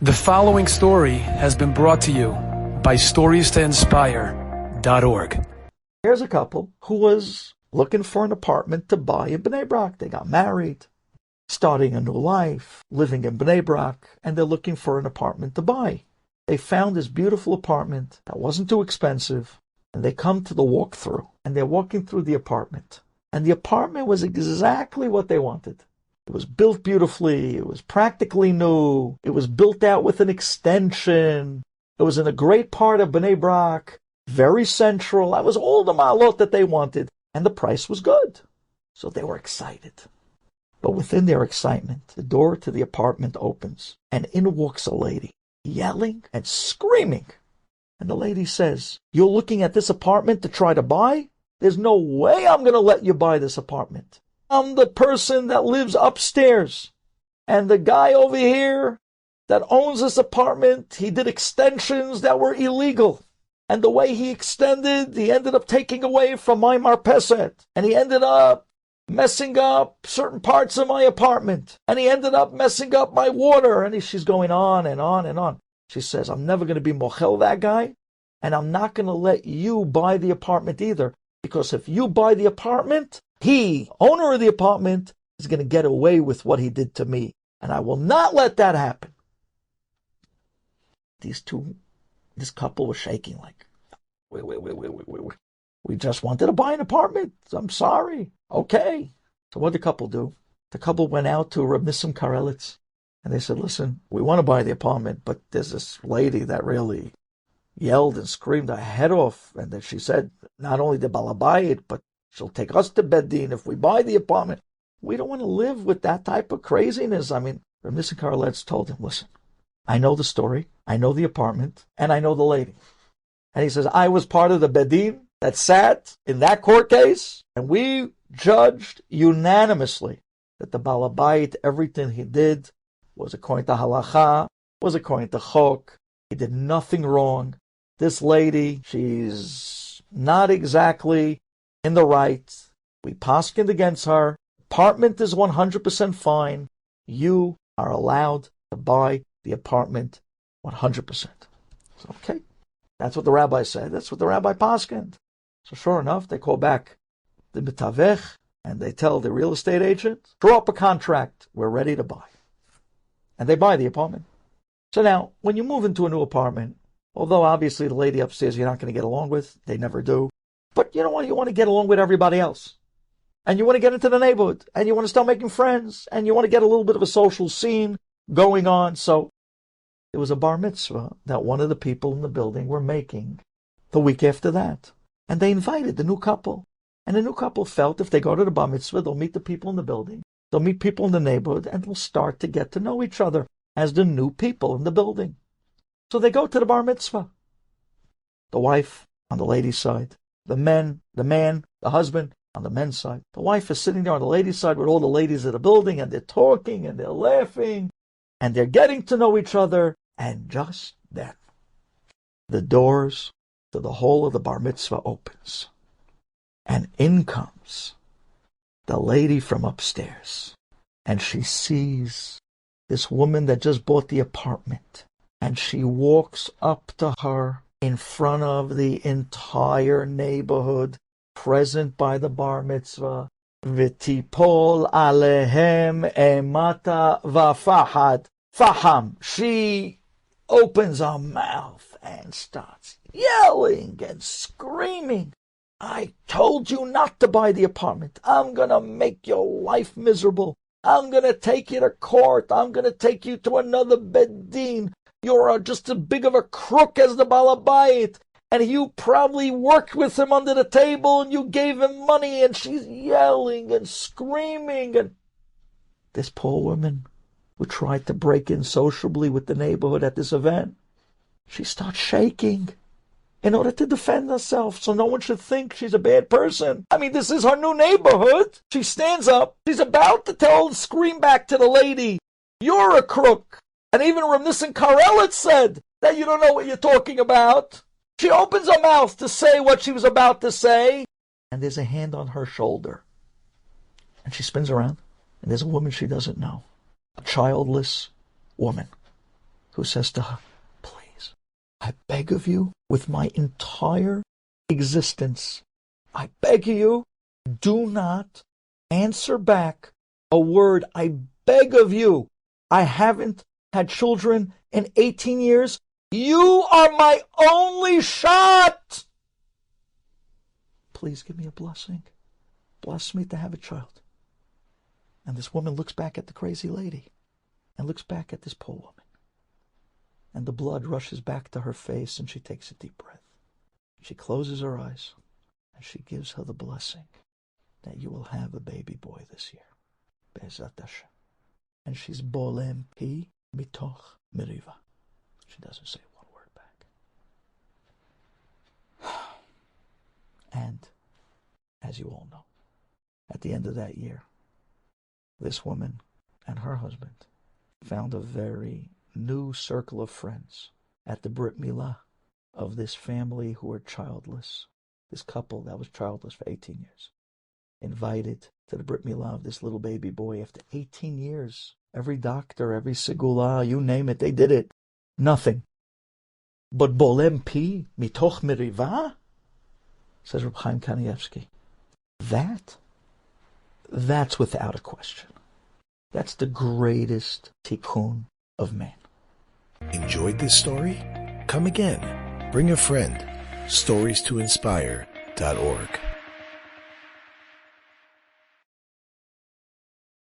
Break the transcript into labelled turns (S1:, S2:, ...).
S1: The following story has been brought to you by StoriesToInspire.org.
S2: Here's a couple who was looking for an apartment to buy in Bnei Brak. They got married, starting a new life, living in Bnei Brak, and they're looking for an apartment to buy. They found this beautiful apartment that wasn't too expensive, and they come to the walkthrough, and they're walking through the apartment. And the apartment was exactly what they wanted. It was built beautifully. It was practically new. It was built out with an extension. It was in a great part of Bnei Brak, very central. That was all the ma'alot that they wanted. And the price was good. So they were excited. But within their excitement, the door to the apartment opens, and in walks a lady, yelling and screaming. And the lady says, "You're looking at this apartment to try to buy? There's no way I'm going to let you buy this apartment. I'm the person that lives upstairs. And the guy over here that owns this apartment, he did extensions that were illegal. And the way he extended, he ended up taking away from my marpeset. And he ended up messing up certain parts of my apartment. And he ended up messing up my water." And she's going on and on and on. She says, "I'm never going to be mochel that guy. And I'm not going to let you buy the apartment either. Because if you buy the apartment, he, owner of the apartment, is going to get away with what he did to me. And I will not let that happen." This couple was shaking like, wait. We just wanted to buy an apartment. I'm sorry. Okay. So what did the couple do? The couple went out to Rabbi Karelitz, and they said, "Listen, we want to buy the apartment, but there's this lady that really yelled and screamed her head off, and that she said not only the balabayit, but she'll take us to Bedin if we buy the apartment. We don't want to live with that type of craziness." Rabbi Karelitz told him, "Listen, I know the story, I know the apartment, and I know the lady." And he says, "I was part of the Bedin that sat in that court case, and we judged unanimously that the balabayit, everything he did was according to halacha, was according to chok. He did nothing wrong. This lady, she's not exactly in the right. We paskined against her. Apartment is 100% fine. You are allowed to buy the apartment 100%. So, okay. That's what the rabbi said. That's what the rabbi paskined. So sure enough, they call back the mitavech, and they tell the real estate agent, "Draw up a contract. We're ready to buy." And they buy the apartment. So now, when you move into a new apartment, although obviously the lady upstairs you're not going to get along with, they never do, but you know what? You want to get along with everybody else. And you want to get into the neighborhood, and you want to start making friends, and you want to get a little bit of a social scene going on. So it was a bar mitzvah that one of the people in the building were making the week after that. And they invited the new couple. And the new couple felt if they go to the bar mitzvah, they'll meet the people in the building, they'll meet people in the neighborhood, and they'll start to get to know each other as the new people in the building. So they go to the bar mitzvah. The wife on the lady's side, the man, the husband on the men's side. The wife is sitting there on the lady's side with all the ladies of the building, and they're talking and they're laughing and they're getting to know each other. And just then, the doors to the whole of the bar mitzvah opens, and in comes the lady from upstairs, and she sees this woman that just bought the apartment, and she walks up to her in front of the entire neighborhood present by the bar mitzvah. V'tipol alehem emata v'fahad faham. She opens her mouth and starts yelling and screaming, "I told you not to buy the apartment. I'm going to make your life miserable. I'm going to take you to court. I'm going to take you to another bedin. You're just as big of a crook as the balabayit. And you probably worked with him under the table and you gave him money." And she's yelling and screaming. And this poor woman who tried to break in sociably with the neighborhood at this event, she starts shaking in order to defend herself, so no one should think she's a bad person. I mean, this is her new neighborhood. She stands up. She's about to scream back to the lady, "You're a crook." And even Rabbi Karelitz said that you don't know what you're talking about. She opens her mouth to say what she was about to say, and there's a hand on her shoulder. And she spins around, and there's a woman she doesn't know, a childless woman. who says to her, please, I beg of you, with my entire existence, I beg of you, do not answer back a word. I beg of you. I haven't had children in 18 years. You are my only shot. Please give me a blessing. Bless me to have a child. And this woman looks back at the crazy lady and looks back at this poor woman. And the blood rushes back to her face and she takes a deep breath. She closes her eyes and she gives her the blessing that you will have a baby boy this year. Be'ezrat Hashem. And she's bolem pi mitoch meriva. She doesn't say one word back. And, as you all know, at the end of that year, this woman and her husband found a very new circle of friends at the Brit Milah of this family who were childless. This couple that was childless for 18 years. Invited to the Brit Milah of this little baby boy after 18 years. Every doctor, every segula, you name it, they did it. Nothing. But bolem pi mitoch meriva, says Reb Chaim Kanievsky. That's without a question. That's the greatest tikkun of man.
S3: Enjoyed this story? Come again. Bring a friend. StoriesToInspire.org